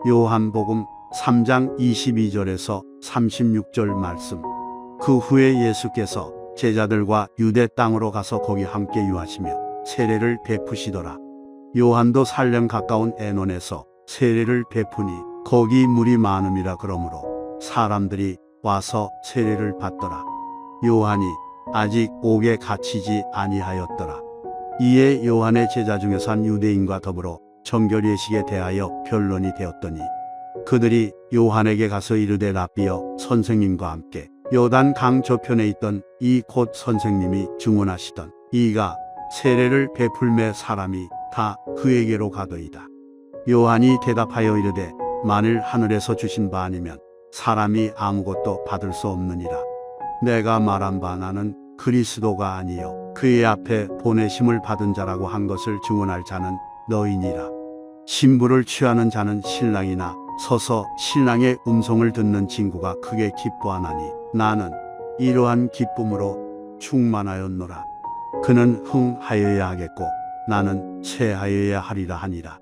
요한복음 3장 22절에서 36절 말씀. 그 후에 예수께서 제자들과 유대 땅으로 가서 거기 함께 유하시며 세례를 베푸시더라. 요한도 살렘 가까운 에논에서 세례를 베푸니 거기 물이 많음이라. 그러므로 사람들이 와서 세례를 받더라. 요한이 아직 옥에 갇히지 아니하였더라. 이에 요한의 제자 중에서 한 유대인과 더불어 정결예식에 대하여 변론이 되었더니 그들이 요한에게 가서 이르되 랍비여, 선생님과 함께 요단 강 저편에 있던 이 곧 선생님이 증언하시던 이가 세례를 베풀매 사람이 다 그에게로 가더이다. 요한이 대답하여 이르되 만일 하늘에서 주신 바 아니면 사람이 아무것도 받을 수 없느니라. 내가 말한 바 나는 그리스도가 아니요 그의 앞에 보내심을 받은 자라고 한 것을 증언할 자는 너희니라. 신부를 취하는 자는 신랑이나 서서 신랑의 음성을 듣는 친구가 크게 기뻐하나니 나는 이러한 기쁨으로 충만하였노라. 그는 흥하여야 하겠고 나는 쇠하여야 하리라 하니라.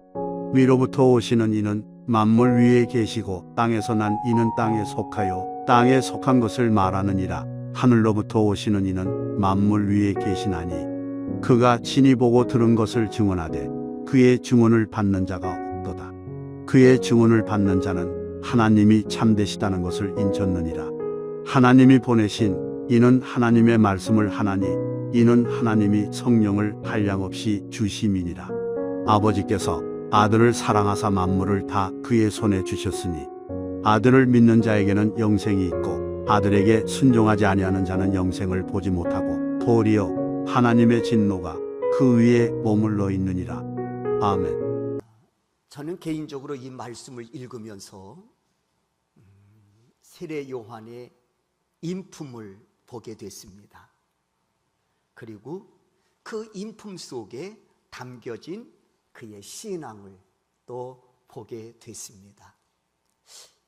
위로부터 오시는 이는 만물 위에 계시고 땅에서 난 이는 땅에 속하여 땅에 속한 것을 말하느니라. 하늘로부터 오시는 이는 만물 위에 계시나니 그가 친히 보고 들은 것을 증언하되 그의 증언을 받는 자가 없도다. 그의 증언을 받는 자는 하나님이 참되시다는 것을 인쳤느니라. 하나님이 보내신 이는 하나님의 말씀을 하나니 이는 하나님이 성령을 한량없이 주심이니라. 아버지께서 아들을 사랑하사 만물을 다 그의 손에 주셨으니 아들을 믿는 자에게는 영생이 있고 아들에게 순종하지 아니하는 자는 영생을 보지 못하고 도리어 하나님의 진노가 그 위에 머물러 있느니라. 아멘. 저는 개인적으로 이 말씀을 읽으면서 세례 요한의 인품을 보게 됐습니다. 그리고 그 인품 속에 담겨진 그의 신앙을 또 보게 됐습니다.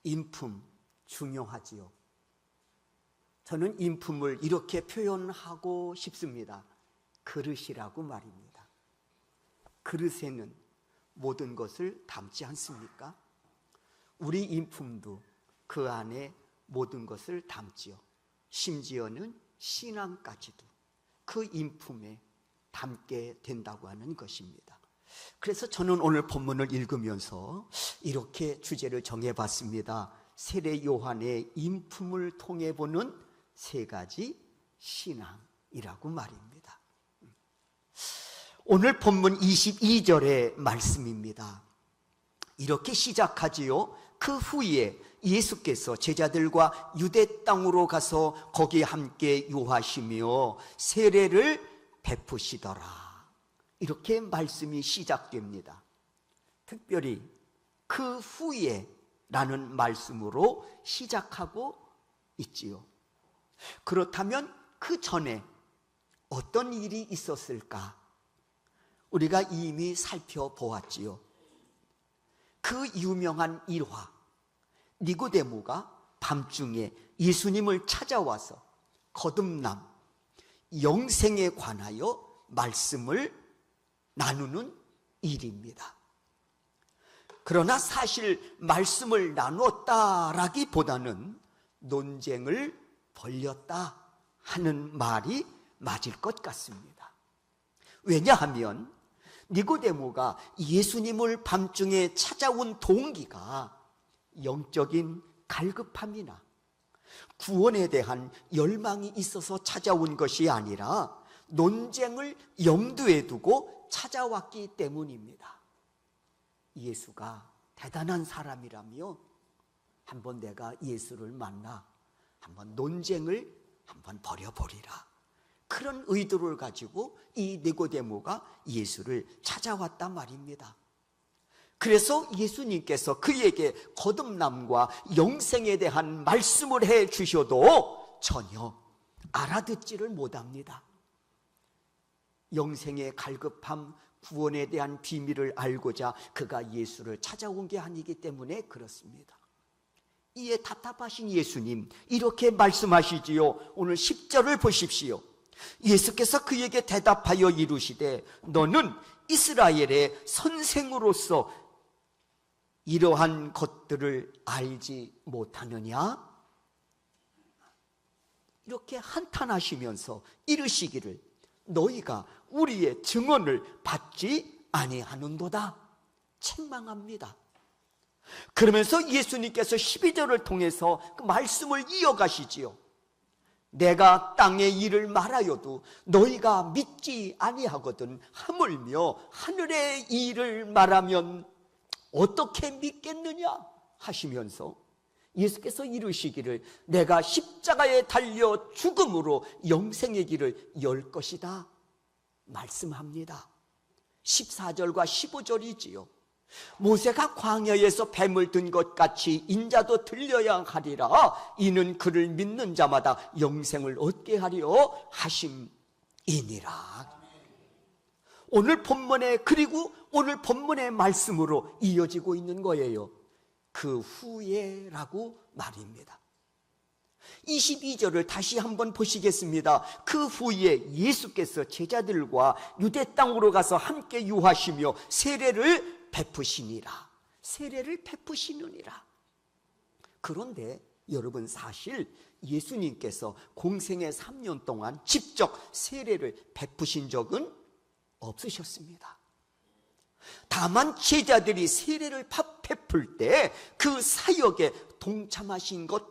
인품 중요하지요. 저는 인품을 이렇게 표현하고 싶습니다. 그릇이라고 말입니다. 그릇에는 모든 것을 담지 않습니까? 우리 인품도 그 안에 모든 것을 담지요. 심지어는 신앙까지도 그 인품에 담게 된다고 하는 것입니다. 그래서 저는 오늘 본문을 읽으면서 이렇게 주제를 정해봤습니다. 세례 요한의 인품을 통해 보는 세 가지 신앙이라고 말입니다. 오늘 본문 22절의 말씀입니다. 이렇게 시작하지요. 그 후에 예수께서 제자들과 유대 땅으로 가서 거기 함께 유하시며 세례를 베푸시더라. 이렇게 말씀이 시작됩니다. 특별히 그 후에 라는 말씀으로 시작하고 있지요. 그렇다면 그 전에 어떤 일이 있었을까? 우리가 이미 살펴보았지요. 그 유명한 일화, 니고데모가 밤중에 예수님을 찾아와서 거듭남, 영생에 관하여 말씀을 나누는 일입니다. 그러나 사실 말씀을 나누었다라기보다는 논쟁을 벌였다 하는 말이 맞을 것 같습니다. 왜냐하면 니고데모가 예수님을 밤중에 찾아온 동기가 영적인 갈급함이나 구원에 대한 열망이 있어서 찾아온 것이 아니라 논쟁을 염두에 두고 찾아왔기 때문입니다. 예수가 대단한 사람이라며 한번 내가 예수를 만나 한번 논쟁을 한번 벌여보리라. 그런 의도를 가지고 이 니고데모가 예수를 찾아왔단 말입니다. 그래서 예수님께서 그에게 거듭남과 영생에 대한 말씀을 해 주셔도 전혀 알아듣지를 못합니다. 영생의 갈급함, 구원에 대한 비밀을 알고자 그가 예수를 찾아온 게 아니기 때문에 그렇습니다. 이에 답답하신 예수님 이렇게 말씀하시지요. 오늘 10절을 보십시오. 예수께서 그에게 대답하여 이르시되 너는 이스라엘의 선생으로서 이러한 것들을 알지 못하느냐? 이렇게 한탄하시면서 이르시기를 너희가 우리의 증언을 받지 아니하는도다. 책망합니다. 그러면서 예수님께서 12절을 통해서 그 말씀을 이어가시지요. 내가 땅의 일을 말하여도 너희가 믿지 아니하거든 하물며 하늘의 일을 말하면 어떻게 믿겠느냐 하시면서 예수께서 이르시기를 내가 십자가에 달려 죽음으로 영생의 길을 열 것이다 말씀합니다. 14절과 15절이지요. 모세가 광야에서 뱀을 든 것 같이 인자도 들려야 하리라. 이는 그를 믿는 자마다 영생을 얻게 하려 하심이니라. 오늘 본문에, 그리고 오늘 본문의 말씀으로 이어지고 있는 거예요. 그 후에라고 말입니다. 22절을 다시 한번 보시겠습니다. 그 후에 예수께서 제자들과 유대 땅으로 가서 함께 유하시며 세례를 베푸시니라. 세례를 베푸시느니라. 그런데 여러분, 사실 예수님께서 공생의 3년 동안 직접 세례를 베푸신 적은 없으셨습니다. 다만 제자들이 세례를 베풀 때 그 사역에 동참하신 것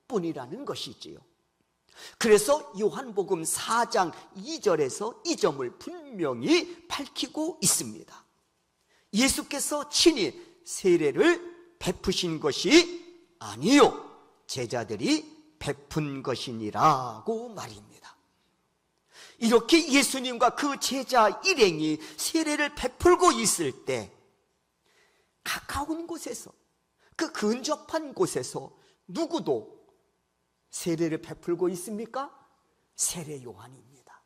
뿐이라는 것이지요. 그래서 요한복음 4장 2절에서 이 점을 분명히 밝히고 있습니다. 예수께서 친히 세례를 베푸신 것이 아니요 제자들이 베푼 것이니라고 말입니다. 이렇게 예수님과 그 제자 일행이 세례를 베풀고 있을 때 가까운 곳에서, 그 근접한 곳에서 누구도 세례를 베풀고 있습니까? 세례 요한입니다.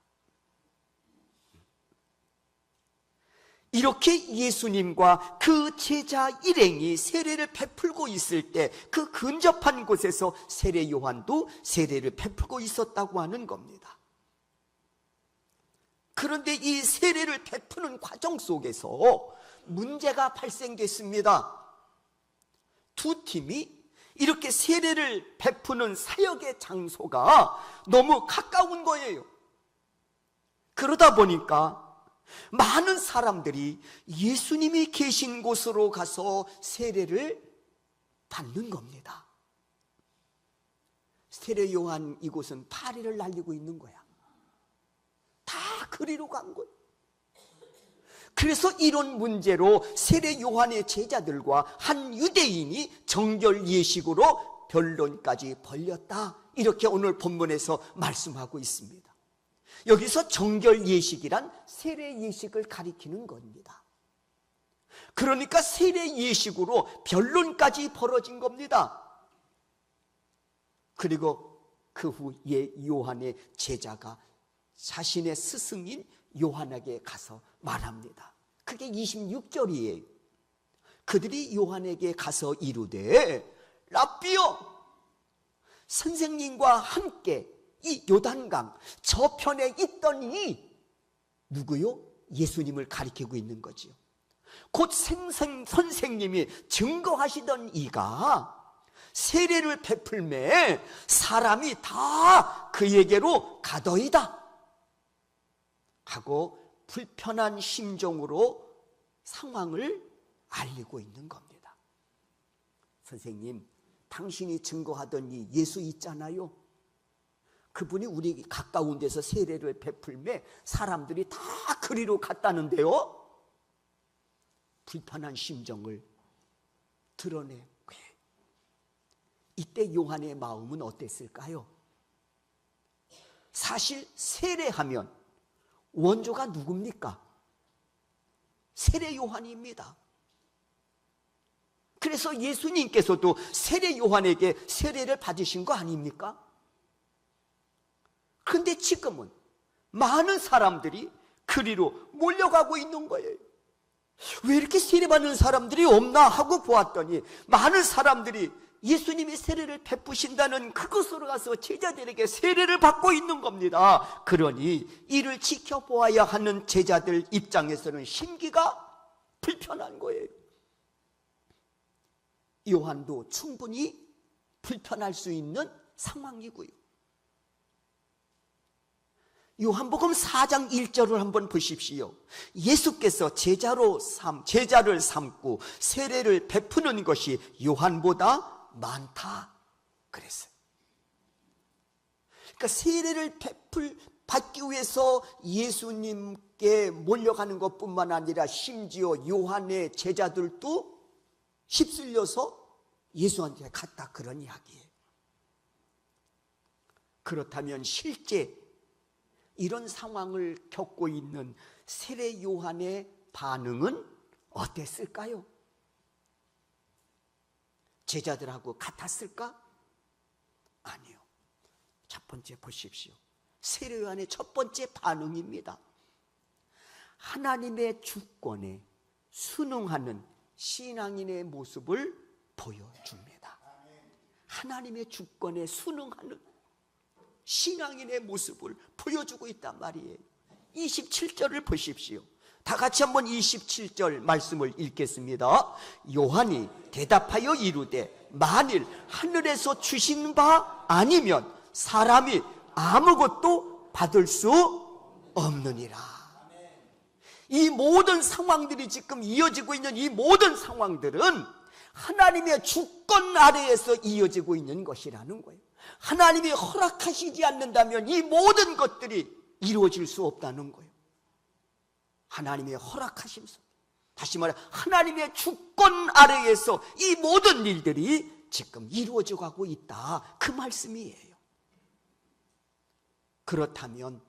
이렇게 예수님과 그 제자 일행이 세례를 베풀고 있을 때 그 근접한 곳에서 세례 요한도 세례를 베풀고 있었다고 하는 겁니다. 그런데 이 세례를 베푸는 과정 속에서 문제가 발생됐습니다. 두 팀이 이렇게 세례를 베푸는 사역의 장소가 너무 가까운 거예요. 그러다 보니까 많은 사람들이 예수님이 계신 곳으로 가서 세례를 받는 겁니다. 세례 요한 이곳은 파리를 날리고 있는 거야. 다 그리로 간 거예요. 그래서 이런 문제로 세례 요한의 제자들과 한 유대인이 정결 예식으로 변론까지 벌였다. 이렇게 오늘 본문에서 말씀하고 있습니다. 여기서 정결 예식이란 세례 예식을 가리키는 겁니다. 그러니까 세례 예식으로 변론까지 벌어진 겁니다. 그리고 그 후에 요한의 제자가 자신의 스승인 요한에게 가서 말합니다. 그게 26절이에요. 그들이 요한에게 가서 이르되 랍비여, 선생님과 함께 이 요단강 저편에 있던 이 누구요? 예수님을 가리키고 있는 거지요. 곧 선생님이 증거하시던 이가 세례를 베풀매 사람이 다 그에게로 가더이다 하고 불편한 심정으로 상황을 알리고 있는 겁니다. 선생님, 당신이 증거하던 이 예수 있잖아요. 그분이 우리 가까운 데서 세례를 베풀매 사람들이 다 그리로 갔다는데요. 불편한 심정을 드러내고, 이때 요한의 마음은 어땠을까요? 사실 세례하면 원조가 누굽니까? 세례 요한입니다. 그래서 예수님께서도 세례 요한에게 세례를 받으신 거 아닙니까? 그런데 지금은 많은 사람들이 그리로 몰려가고 있는 거예요. 왜 이렇게 세례받는 사람들이 없나 하고 보았더니 많은 사람들이 예수님이 세례를 베푸신다는 그곳으로 가서 제자들에게 세례를 받고 있는 겁니다. 그러니 이를 지켜보아야 하는 제자들 입장에서는 심기가 불편한 거예요. 요한도 충분히 불편할 수 있는 상황이고요. 요한복음 4장 1절을 한번 보십시오. 예수께서 제자를 삼고 세례를 베푸는 것이 요한보다 많다 그랬어요. 그러니까 세례를 받기 위해서 예수님께 몰려가는 것뿐만 아니라 심지어 요한의 제자들도 휩쓸려서 예수한테 갔다, 그런 이야기예요. 그렇다면 실제 이런 상황을 겪고 있는 세례 요한의 반응은 어땠을까요? 제자들하고 같았을까? 아니요. 첫 번째 보십시오. 세례 요한의 첫 번째 반응입니다. 하나님의 주권에 순응하는 신앙인의 모습을 보여줍니다. 하나님의 주권에 순응하는 신앙인의 모습을 보여주고 있단 말이에요. 27절을 보십시오. 다 같이 한번 27절 말씀을 읽겠습니다. 요한이 대답하여 이르되 만일 하늘에서 주신 바 아니면 사람이 아무것도 받을 수 없느니라. 이 모든 상황들이 지금 이어지고 있는 이 모든 상황들은 하나님의 주권 아래에서 이어지고 있는 것이라는 거예요. 하나님이 허락하시지 않는다면 이 모든 것들이 이루어질 수 없다는 거예요. 하나님의 허락하심 속, 다시 말해 하나님의 주권 아래에서 이 모든 일들이 지금 이루어져 가고 있다, 그 말씀이에요. 그렇다면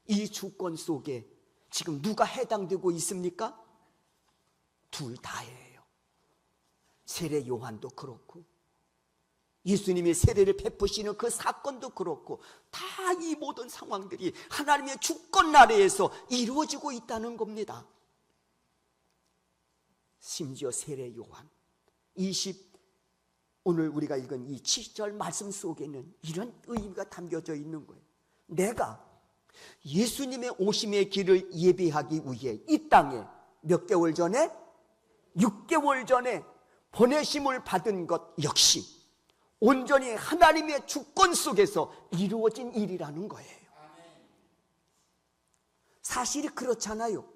이 주권 속에 지금 누가 해당되고 있습니까? 둘 다예요. 세례 요한도 그렇고 예수님이 세례를 베푸시는 그 사건도 그렇고 다 이 모든 상황들이 하나님의 주권 아래에서 이루어지고 있다는 겁니다. 심지어 세례 요한 오늘 우리가 읽은 이 7절 말씀 속에는 이런 의미가 담겨져 있는 거예요. 내가 예수님의 오심의 길을 예비하기 위해 이 땅에 몇 개월 전에? 6개월 전에 보내심을 받은 것 역시 온전히 하나님의 주권 속에서 이루어진 일이라는 거예요. 사실이 그렇잖아요.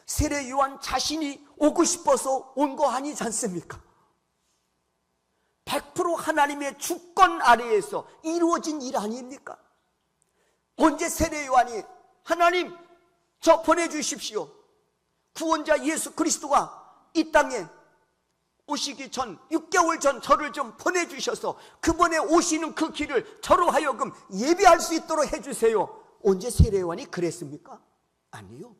세례 요한 자신이 오고 싶어서 온 거 아니지 않습니까? 100% 하나님의 주권 아래에서 이루어진 일 아닙니까? 언제 세례 요한이 하나님 저 보내주십시오, 구원자 예수 그리스도가 이 땅에 오시기 전 6개월 전 저를 좀 보내주셔서 그분의 오시는 그 길을 저로 하여금 예비할 수 있도록 해주세요. 언제 세례 요한이 그랬습니까? 아니요.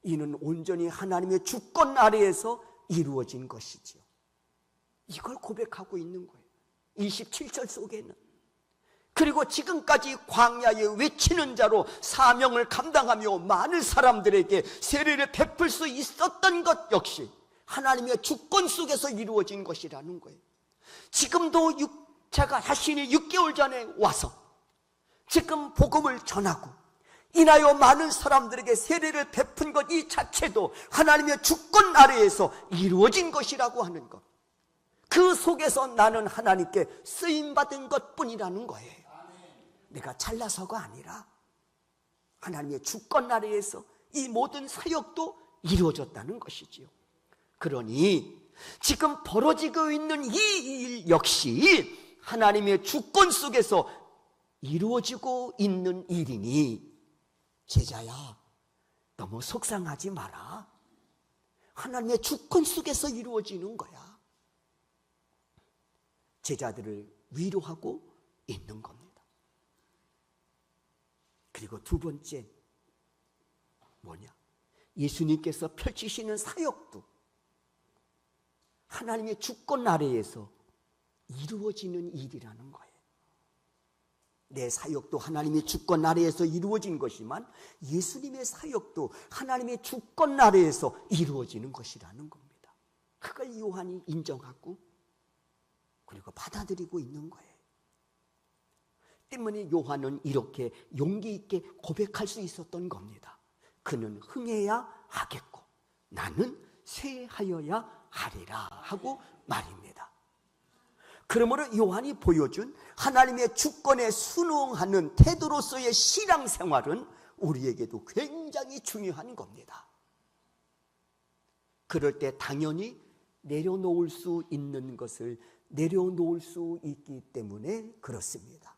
이는 온전히 하나님의 주권 아래에서 이루어진 것이지요. 이걸 고백하고 있는 거예요. 27절 속에는. 그리고 지금까지 광야에 외치는 자로 사명을 감당하며 많은 사람들에게 세례를 베풀 수 있었던 것 역시 하나님의 주권 속에서 이루어진 것이라는 거예요. 지금도 제가 자신이 6개월 전에 와서 지금 복음을 전하고 인하여 많은 사람들에게 세례를 베푼 것 이 자체도 하나님의 주권 아래에서 이루어진 것이라고 하는 것, 그 속에서 나는 하나님께 쓰임받은 것뿐이라는 거예요. 내가 잘나서가 아니라 하나님의 주권 아래에서 이 모든 사역도 이루어졌다는 것이지요. 그러니 지금 벌어지고 있는 이 일 역시 하나님의 주권 속에서 이루어지고 있는 일이니 제자야, 너무 속상하지 마라. 하나님의 주권 속에서 이루어지는 거야. 제자들을 위로하고 있는 겁니다. 그리고 두 번째 뭐냐? 예수님께서 펼치시는 사역도 하나님의 주권 아래에서 이루어지는 일이라는 거예요. 내 사역도 하나님의 주권 아래에서 이루어진 것이지만 예수님의 사역도 하나님의 주권 아래에서 이루어지는 것이라는 겁니다. 그걸 요한이 인정하고 그리고 받아들이고 있는 거예요. 때문에 요한은 이렇게 용기 있게 고백할 수 있었던 겁니다. 그는 흥해야 하겠고 나는 쇠하여야 하리라 하고 말입니다. 그러므로 요한이 보여준 하나님의 주권에 순응하는 태도로서의 신앙생활은 우리에게도 굉장히 중요한 겁니다. 그럴 때 당연히 내려놓을 수 있는 것을 내려놓을 수 있기 때문에 그렇습니다.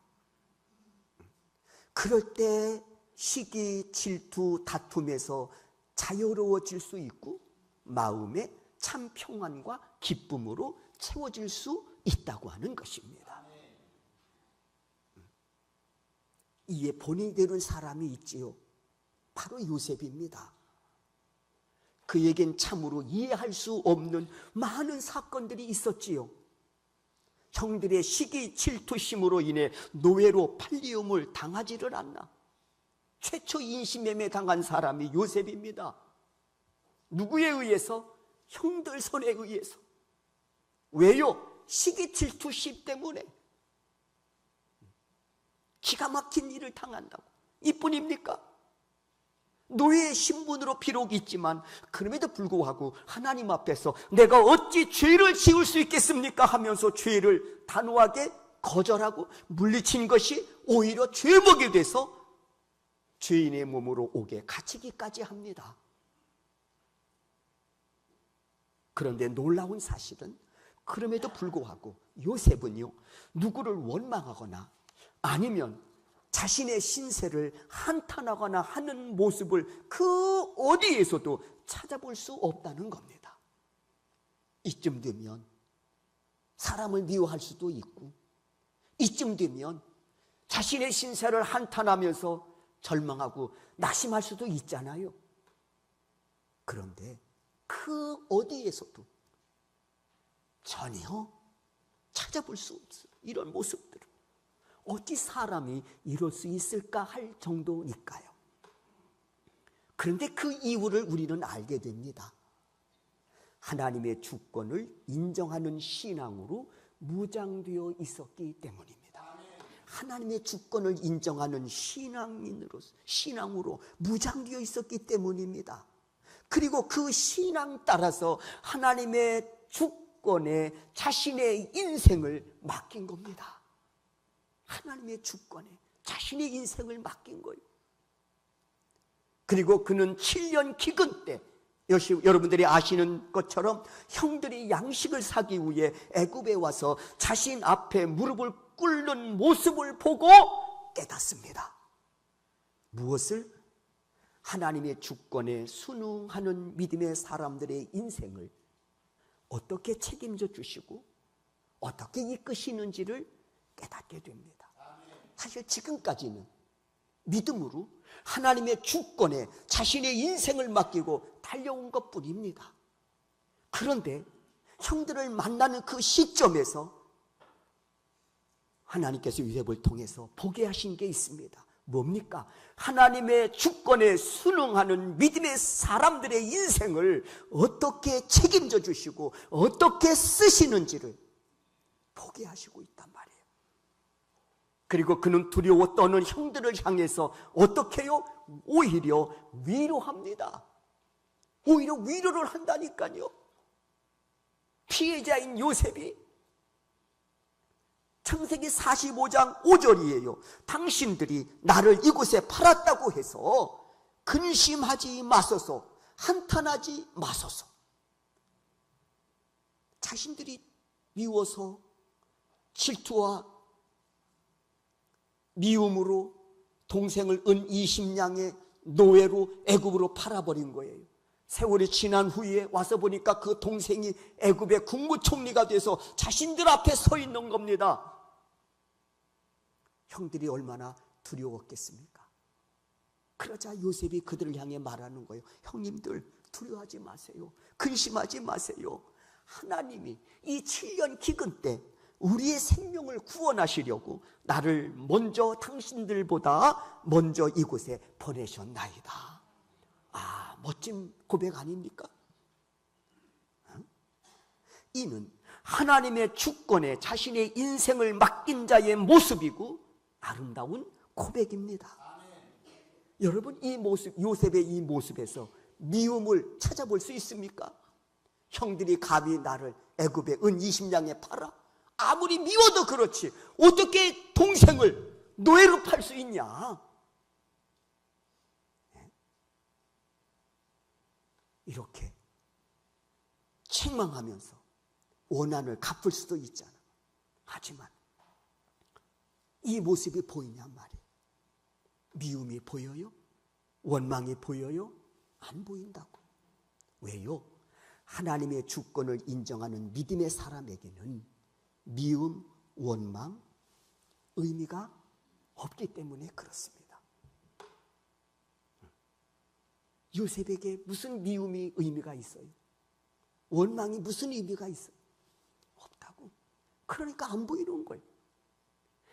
그럴 때 시기, 질투, 다툼에서 자유로워질 수 있고 마음에 참 평안과 기쁨으로 채워질 수 있다고 하는 것입니다. 이에 본이 되는 사람이 있지요. 바로 요셉입니다. 그에겐 참으로 이해할 수 없는 많은 사건들이 있었지요. 형들의 시기 질투심으로 인해 노예로 팔리움을 당하지를 않나. 최초 인신매매 당한 사람이 요셉입니다. 누구에 의해서? 형들 손에 의해서. 왜요? 시기 질투심 때문에. 기가 막힌 일을 당한다고. 이뿐입니까? 노예의 신분으로 비록 있지만 그럼에도 불구하고 하나님 앞에서 내가 어찌 죄를 지을 수 있겠습니까 하면서 죄를 단호하게 거절하고 물리친 것이 오히려 죄목이 돼서 죄인의 몸으로 옥에 갇히기까지 합니다. 그런데 놀라운 사실은 그럼에도 불구하고 요셉은요, 누구를 원망하거나 아니면 자신의 신세를 한탄하거나 하는 모습을 그 어디에서도 찾아볼 수 없다는 겁니다. 이쯤 되면 사람을 미워할 수도 있고, 이쯤 되면 자신의 신세를 한탄하면서 절망하고 낙심할 수도 있잖아요. 그런데 그 어디에서도 전혀 찾아볼 수 없어요. 이런 모습들을. 어찌 사람이 이럴 수 있을까 할 정도니까요. 그런데 그 이유를 우리는 알게 됩니다. 하나님의 주권을 인정하는 신앙으로 무장되어 있었기 때문입니다. 하나님의 주권을 인정하는 신앙으로 무장되어 있었기 때문입니다. 그리고 그 신앙 따라서 하나님의 주권에 자신의 인생을 맡긴 겁니다. 하나님의 주권에 자신의 인생을 맡긴 거예요. 그리고 그는 7년 기근 때, 여러분들이 아시는 것처럼 형들이 양식을 사기 위해 애굽에 와서 자신 앞에 무릎을 꿇는 모습을 보고 깨닫습니다. 무엇을? 하나님의 주권에 순응하는 믿음의 사람들의 인생을 어떻게 책임져 주시고 어떻게 이끄시는지를 깨닫게 됩니다. 사실 지금까지는 믿음으로 하나님의 주권에 자신의 인생을 맡기고 달려온 것뿐입니다. 그런데 형들을 만나는 그 시점에서 하나님께서 요셉을 통해서 보게 하신 게 있습니다. 뭡니까? 하나님의 주권에 순응하는 믿음의 사람들의 인생을 어떻게 책임져 주시고 어떻게 쓰시는지를 보게 하시고 있단 말이에요. 그리고 그는 두려워 떠는 형들을 향해서 어떻게 해요? 오히려 위로합니다. 오히려 위로를 한다니까요. 피해자인 요셉이 창세기 45장 5절이에요. 당신들이 나를 이곳에 팔았다고 해서 근심하지 마소서, 한탄하지 마소서. 자신들이 미워서 질투와 미움으로 동생을 은 20냥의 노예로 애굽으로 팔아버린 거예요. 세월이 지난 후에 와서 보니까 그 동생이 애굽의 국무총리가 돼서 자신들 앞에 서 있는 겁니다. 형들이 얼마나 두려웠겠습니까? 그러자 요셉이 그들을 향해 말하는 거예요. 형님들 두려워하지 마세요. 근심하지 마세요. 하나님이 이 7년 기근 때 우리의 생명을 구원하시려고 나를 먼저 당신들보다 먼저 이곳에 보내셨나이다. 아, 멋진 고백 아닙니까? 이는 하나님의 주권에 자신의 인생을 맡긴 자의 모습이고 아름다운 고백입니다. 여러분, 이 모습, 요셉의 이 모습에서 미움을 찾아볼 수 있습니까? 형들이 감히 나를 애굽에 은 20냥에 팔아? 아무리 미워도 그렇지 어떻게 동생을 노예로 팔 수 있냐? 이렇게 책망하면서 원한을 갚을 수도 있잖아. 하지만 이 모습이 보이냔 말이에요. 미움이 보여요? 원망이 보여요? 안 보인다고. 왜요? 하나님의 주권을 인정하는 믿음의 사람에게는 미움, 원망, 의미가 없기 때문에 그렇습니다. 요셉에게 무슨 미움이 의미가 있어요? 원망이 무슨 의미가 있어요? 없다고. 그러니까 안 보이는 거예요.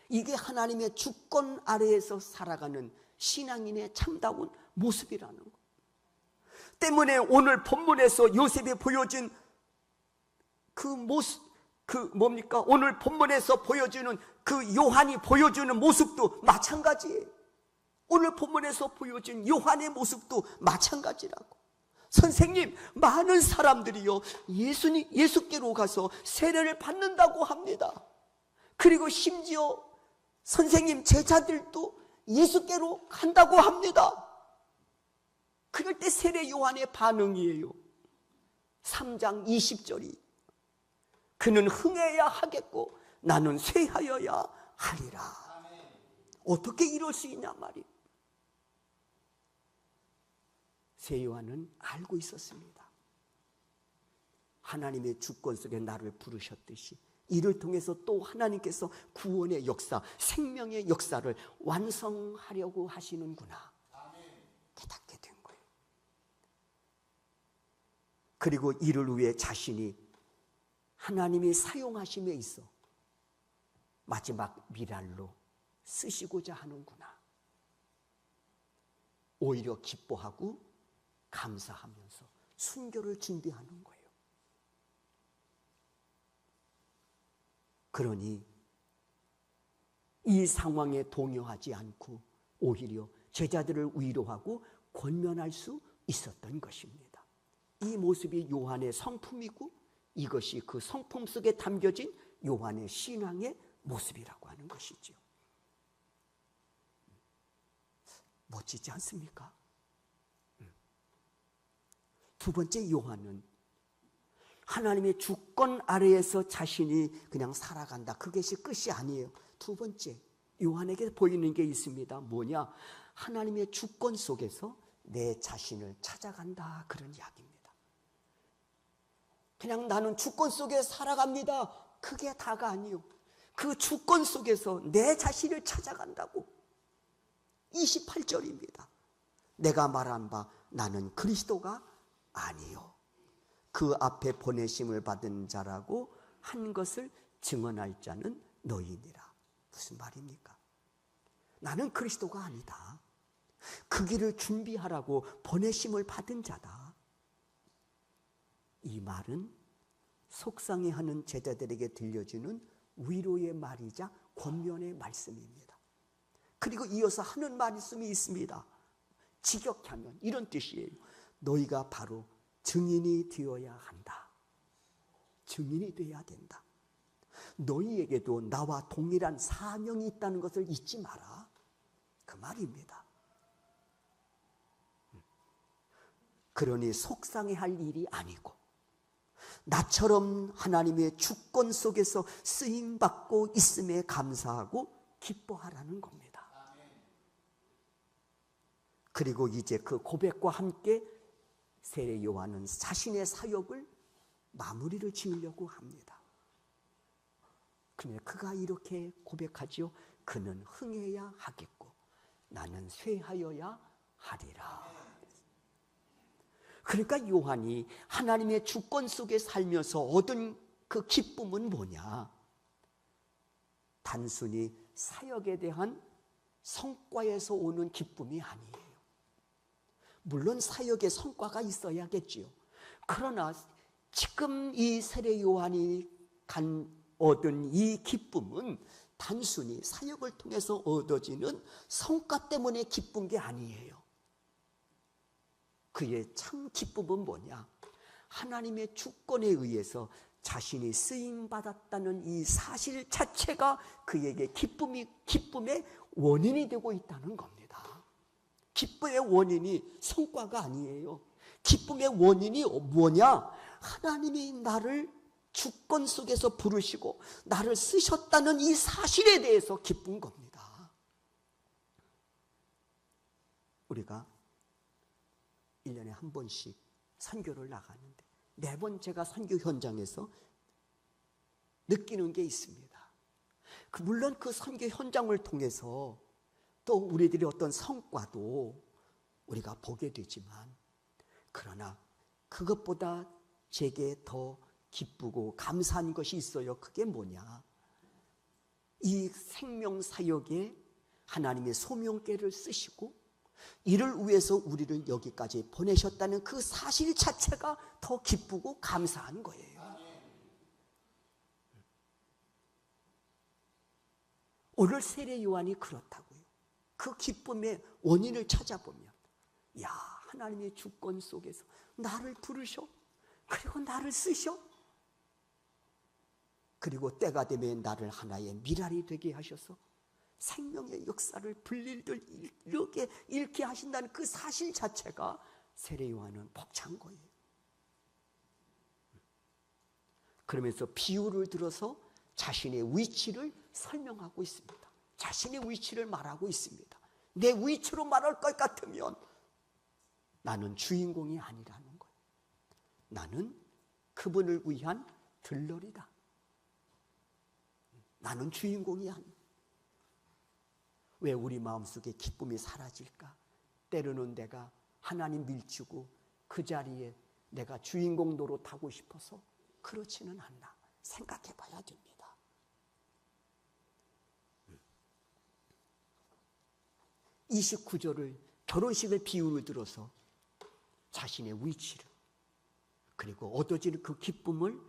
이게 하나님의 주권 아래에서 살아가는 신앙인의 참다운 모습이라는 거. 때문에 오늘 본문에서 요셉이 보여준 그 모습, 오늘 본문에서 보여주는 그 요한이 보여주는 모습도 마찬가지예요. 오늘 본문에서 보여준 요한의 모습도 마찬가지라고. 선생님, 많은 사람들이요 예수께로 가서 세례를 받는다고 합니다. 그리고 심지어 선생님 제자들도 예수께로 간다고 합니다. 그럴 때 세례 요한의 반응이에요. 3장 20절이 그는 흥해야 하겠고 나는 쇠하여야 하리라. 어떻게 이럴 수 있냐 말이에요. 세 요한은 알고 있었습니다. 하나님의 주권 속에 나를 부르셨듯이 이를 통해서 또 하나님께서 구원의 역사, 생명의 역사를 완성하려고 하시는구나 깨닫게 된 거예요. 그리고 이를 위해 자신이 하나님이 사용하심에 있어 마지막 미랄로 쓰시고자 하는구나. 오히려 기뻐하고 감사하면서 순교를 준비하는 거예요. 그러니 이 상황에 동요하지 않고 오히려 제자들을 위로하고 권면할 수 있었던 것입니다. 이 모습이 요한의 성품이고 이것이 그 성품 속에 담겨진 요한의 신앙의 모습이라고 하는 것이죠. 멋지지 않습니까? 두 번째, 요한은 하나님의 주권 아래에서 자신이 그냥 살아간다. 그것이 끝이 아니에요. 두 번째, 요한에게 보이는 게 있습니다. 뭐냐? 하나님의 주권 속에서 내 자신을 찾아간다. 그런 이야기입니다. 그냥 나는 주권 속에 살아갑니다. 그게 다가 아니요. 그 주권 속에서 내 자신을 찾아간다고. 28절입니다. 내가 말한 바 나는 그리스도가 아니요 그 앞에 보내심을 받은 자라고 한 것을 증언할 자는 너희니라. 무슨 말입니까? 나는 그리스도가 아니다. 그 길을 준비하라고 보내심을 받은 자다. 이 말은 속상해하는 제자들에게 들려주는 위로의 말이자 권면의 말씀입니다. 그리고 이어서 하는 말씀이 있습니다. 직역하면 이런 뜻이에요. 너희가 바로 증인이 되어야 한다. 증인이 되어야 된다. 너희에게도 나와 동일한 사명이 있다는 것을 잊지 마라. 그 말입니다. 그러니 속상해할 일이 아니고 나처럼 하나님의 주권 속에서 쓰임받고 있음에 감사하고 기뻐하라는 겁니다. 그리고 이제 그 고백과 함께 세례 요한은 자신의 사역을 마무리를 지으려고 합니다. 그런데 그가 이렇게 고백하지요. 그는 흥해야 하겠고 나는 쇠하여야 하리라. 그러니까 요한이 하나님의 주권 속에 살면서 얻은 그 기쁨은 뭐냐? 단순히 사역에 대한 성과에서 오는 기쁨이 아니에요. 물론 사역의 성과가 있어야겠지요. 그러나 지금 이 세례 요한이 얻은 이 기쁨은 단순히 사역을 통해서 얻어지는 성과 때문에 기쁜 게 아니에요. 그의 참 기쁨은 뭐냐? 하나님의 주권에 의해서 자신이 쓰임받았다는 이 사실 자체가 그에게 기쁨의 원인이 되고 있다는 겁니다. 기쁨의 원인이 성과가 아니에요. 기쁨의 원인이 뭐냐? 하나님이 나를 주권 속에서 부르시고 나를 쓰셨다는 이 사실에 대해서 기쁜 겁니다. 우리가 1년에 한 번씩 선교를 나가는데 매번 제가 선교 현장에서 느끼는 게 있습니다. 물론 그 선교 현장을 통해서 또 우리들의 어떤 성과도 우리가 보게 되지만, 그러나 그것보다 제게 더 기쁘고 감사한 것이 있어요. 그게 뭐냐? 이 생명사역에 하나님의 소명궤를 쓰시고 이를 위해서 우리를 여기까지 보내셨다는 그 사실 자체가 더 기쁘고 감사한 거예요. 오늘 세례 요한이 그렇다고요. 그 기쁨의 원인을 찾아보면, 야, 하나님의 주권 속에서 나를 부르셔, 그리고 나를 쓰셔, 그리고 때가 되면 나를 하나의 미랄이 되게 하셔서 생명의 역사를 불릴들 이렇게 잃게 하신다는 그 사실 자체가 세례 요한은 벅찬 거예요. 그러면서 비유를 들어서 자신의 위치를 설명하고 있습니다. 자신의 위치를 말하고 있습니다. 내 위치로 말할 것 같으면 나는 주인공이 아니라는 거예요. 나는 그분을 위한 들러리다. 나는 주인공이 아니야. 왜 우리 마음속에 기쁨이 사라질까? 때로는 내가 하나님 밀치고 그 자리에 내가 주인공 노릇하고 싶어서 그렇지는 않나 생각해 봐야 됩니다. 29절을 결혼식을 비유를 들어서 자신의 위치를 그리고 얻어지는 그 기쁨을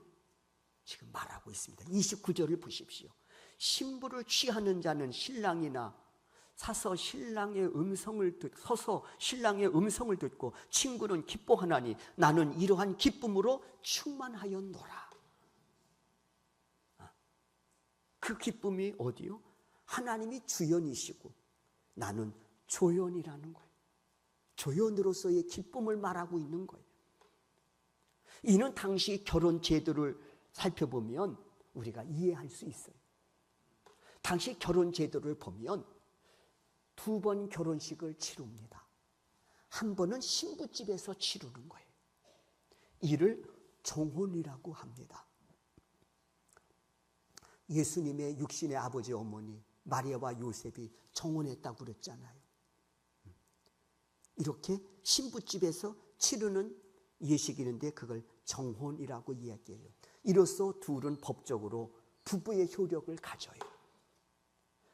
지금 말하고 있습니다. 29절을 보십시오. 신부를 취하는 자는 신랑이나 서서 신랑의 음성을 듣고 친구는 기뻐하나니 나는 이러한 기쁨으로 충만하였노라. 그 기쁨이 어디요? 하나님이 주연이시고 나는 조연이라는 거예요. 조연으로서의 기쁨을 말하고 있는 거예요. 이는 당시 결혼 제도를 살펴보면 우리가 이해할 수 있어요. 당시 결혼 제도를 보면 2번 결혼식을 치릅니다. 한 번은 신부집에서 치르는 거예요. 이를 종혼이라고 합니다. 예수님의 육신의 아버지 어머니 마리아와 요셉이 정혼했다고 그랬잖아요. 이렇게 신부집에서 치르는 예식이 있는데 그걸 정혼이라고 이야기해요. 이로써 둘은 법적으로 부부의 효력을 가져요.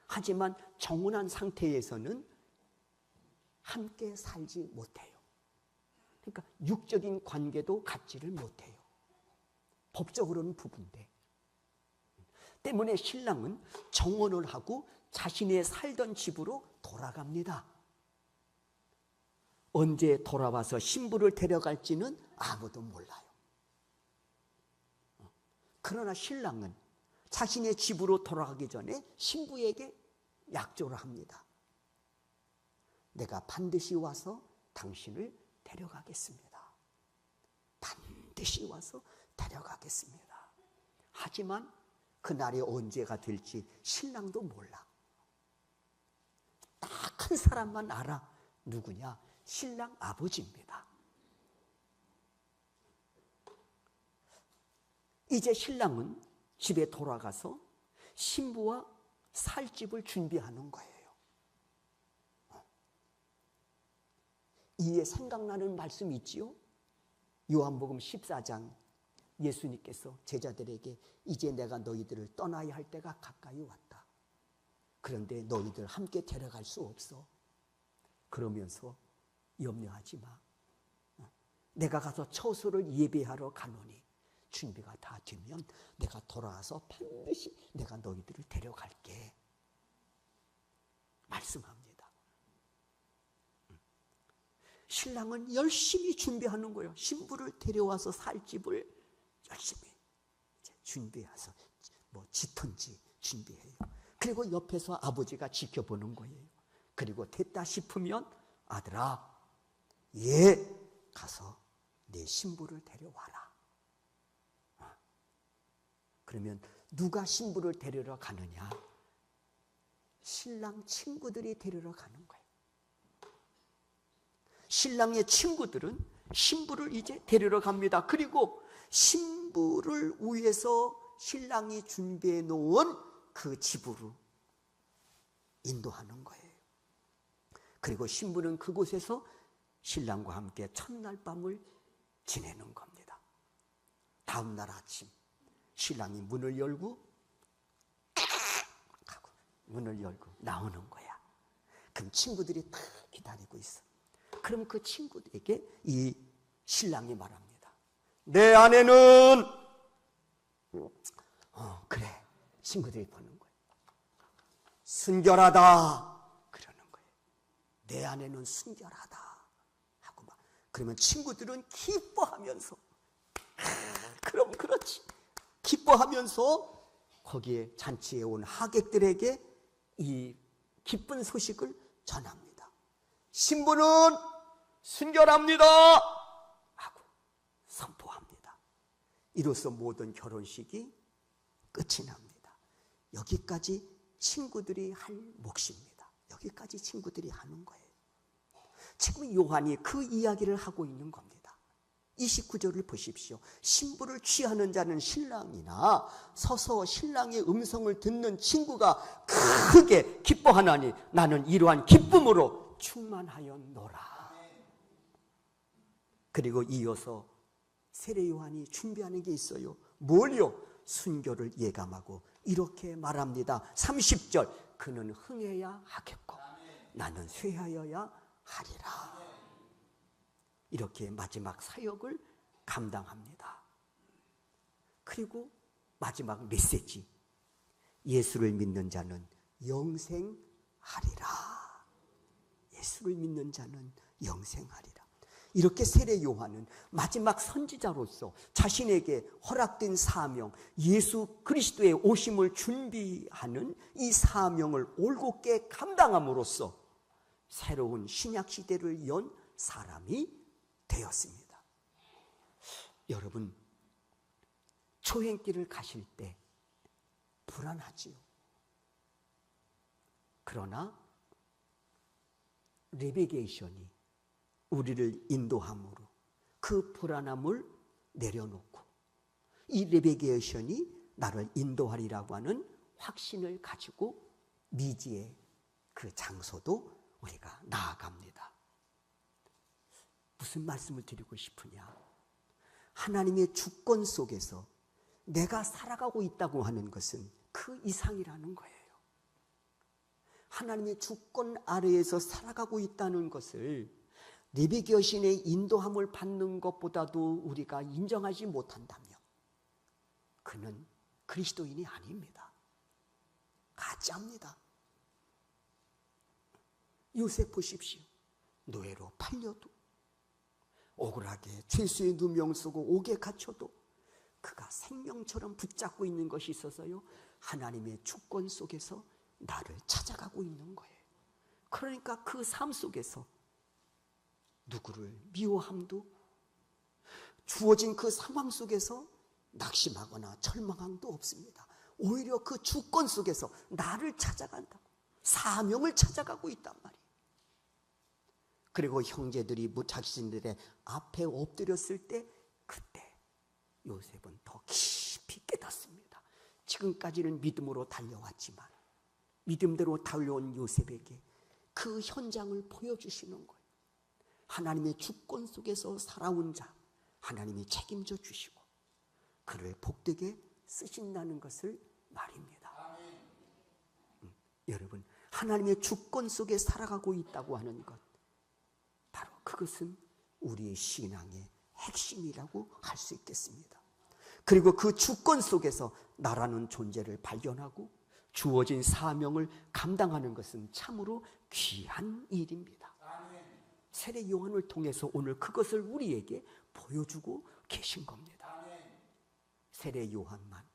하지만 정혼한 상태에서는 함께 살지 못해요. 그러니까 육적인 관계도 갖지를 못해요. 법적으로는 부부인데. 때문에 신랑은 정혼을 하고 자신의 살던 집으로 돌아갑니다. 언제 돌아와서 신부를 데려갈지는 아무도 몰라요. 그러나 신랑은 자신의 집으로 돌아가기 전에 신부에게 약조를 합니다. 내가 반드시 와서 당신을 데려가겠습니다. 반드시 와서 데려가겠습니다. 하지만 그날이 언제가 될지 신랑도 몰라. 딱 한 사람만 알아. 누구냐? 신랑 아버지입니다. 이제 신랑은 집에 돌아가서 신부와 살 집을 준비하는 거예요. 이에 생각나는 말씀이 있지요. 요한복음 14장 예수님께서 제자들에게 이제 내가 너희들을 떠나야 할 때가 가까이 왔다. 그런데 너희들 함께 데려갈 수 없어. 그러면서 염려하지 마. 내가 가서 처소를 예배하러 가노니 준비가 다 되면 내가 돌아와서 반드시 내가 너희들을 데려갈게. 말씀합니다. 신랑은 열심히 준비하는 거예요. 신부를 데려와서 살 집을 열심히 준비해서 뭐 짓든지 준비해요. 그리고 옆에서 아버지가 지켜보는 거예요. 그리고 됐다 싶으면 아들아, 가서 내 신부를 데려와라. 그러면 누가 신부를 데리러 가느냐? 신랑 친구들이 데리러 가는 거예요. 신랑의 친구들은 신부를 이제 데리러 갑니다. 그리고 신부를 위해서 신랑이 준비해 놓은 그 집으로 인도하는 거예요. 그리고 신부는 그곳에서 신랑과 함께 첫날 밤을 지내는 겁니다. 다음 날 아침 신랑이 문을 열고 나오는 거야. 그럼 친구들이 다 기다리고 있어. 그럼 그 친구들에게 이 신랑이 말합니다. 내 아내는 그래. 친구들이 보는 거예요. 순결하다 그러는 거예요. 내 아내는 순결하다 하고 막. 그러면 친구들은 기뻐하면서 그럼 그렇지. 기뻐하면서 거기에 잔치에 온 하객들에게 이 기쁜 소식을 전합니다. 신부는 순결합니다 하고 선포합니다. 이로써 모든 결혼식이 끝이 납니다. 여기까지 친구들이 할 몫입니다. 여기까지 친구들이 하는 거예요. 지금 요한이 그 이야기를 하고 있는 겁니다. 29절을 보십시오. 신부를 취하는 자는 신랑이나 서서 신랑의 음성을 듣는 친구가 크게 기뻐하나니 나는 이러한 기쁨으로 충만하였노라. 그리고 이어서 세례 요한이 준비하는 게 있어요. 뭘요? 순교를 예감하고 이렇게 말합니다. 30절 그는 흥해야 하겠고 나는 쇠하여야 하리라. 이렇게 마지막 사역을 감당합니다. 그리고 마지막 메시지, 예수를 믿는 자는 영생하리라. 예수를 믿는 자는 영생하리라. 이렇게 세례 요한은 마지막 선지자로서 자신에게 허락된 사명, 예수 그리스도의 오심을 준비하는 이 사명을 올곧게 감당함으로써 새로운 신약 시대를 연 사람이 되었습니다. 여러분, 초행길을 가실 때 불안하지요. 그러나 내비게이션이 우리를 인도함으로 그 불안함을 내려놓고 이 내비게이션이 나를 인도하리라고 하는 확신을 가지고 미지의 그 장소도 우리가 나아갑니다. 무슨 말씀을 드리고 싶으냐? 하나님의 주권 속에서 내가 살아가고 있다고 하는 것은 그 이상이라는 거예요. 하나님의 주권 아래에서 살아가고 있다는 것을 내비게이션의 인도함을 받는 것보다도 우리가 인정하지 못한다면 그는 그리스도인이 아닙니다. 가짜입니다. 요셉 보십시오. 노예로 팔려도 억울하게 죄수의 누명 쓰고 옥에 갇혀도 그가 생명처럼 붙잡고 있는 것이 있어서요, 하나님의 주권 속에서 나를 찾아가고 있는 거예요. 그러니까 그 삶 속에서 누구를 미워함도, 주어진 그 상황 속에서 낙심하거나 절망함도 없습니다. 오히려 그 주권 속에서 나를 찾아간다고, 사명을 찾아가고 있단 말이에요. 그리고 형제들이 자신들의 앞에 엎드렸을 때 그때 요셉은 더 깊이 깨닫습니다. 지금까지는 믿음으로 달려왔지만 믿음대로 달려온 요셉에게 그 현장을 보여주시는 거예요. 하나님의 주권 속에서 살아온 자 하나님이 책임져 주시고 그를 복되게 쓰신다는 것을 말입니다. 여러분, 하나님의 주권 속에 살아가고 있다고 하는 것, 바로 그것은 우리의 신앙의 핵심이라고 할 수 있겠습니다. 그리고 그 주권 속에서 나라는 존재를 발견하고 주어진 사명을 감당하는 것은 참으로 귀한 일입니다. 세례 요한을 통해서 오늘 그것을 우리에게 보여주고 계신 겁니다. 세례 요한만,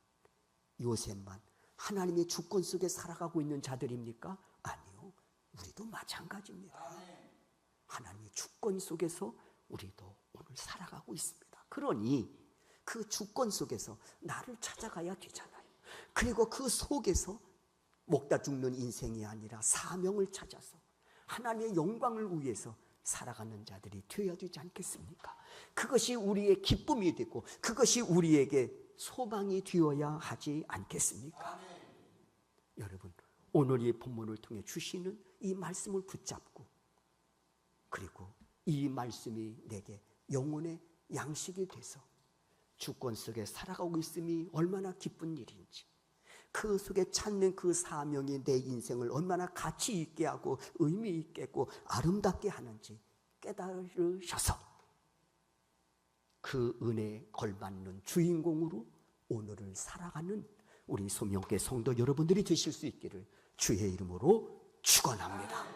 요셉만 하나님의 주권 속에 살아가고 있는 자들입니까? 아니요. 우리도 마찬가지입니다. 하나님의 주권 속에서 우리도 오늘 살아가고 있습니다. 그러니 그 주권 속에서 나를 찾아가야 되잖아요. 그리고 그 속에서 먹다 죽는 인생이 아니라 사명을 찾아서 하나님의 영광을 위해서 살아가는 자들이 되어야 되지 않겠습니까? 그것이 우리의 기쁨이 되고 그것이 우리에게 소망이 되어야 하지 않겠습니까? 여러분, 오늘 이 본문을 통해 주시는 이 말씀을 붙잡고 그리고 이 말씀이 내게 영혼의 양식이 돼서 주권 속에 살아가고 있음이 얼마나 기쁜 일인지, 그 속에 찾는 그 사명이 내 인생을 얼마나 가치 있게 하고 의미 있게 하고 아름답게 하는지 깨달으셔서 그 은혜에 걸맞는 주인공으로 오늘을 살아가는 우리 소명교회 성도 여러분들이 되실 수 있기를 주의 이름으로 축원합니다.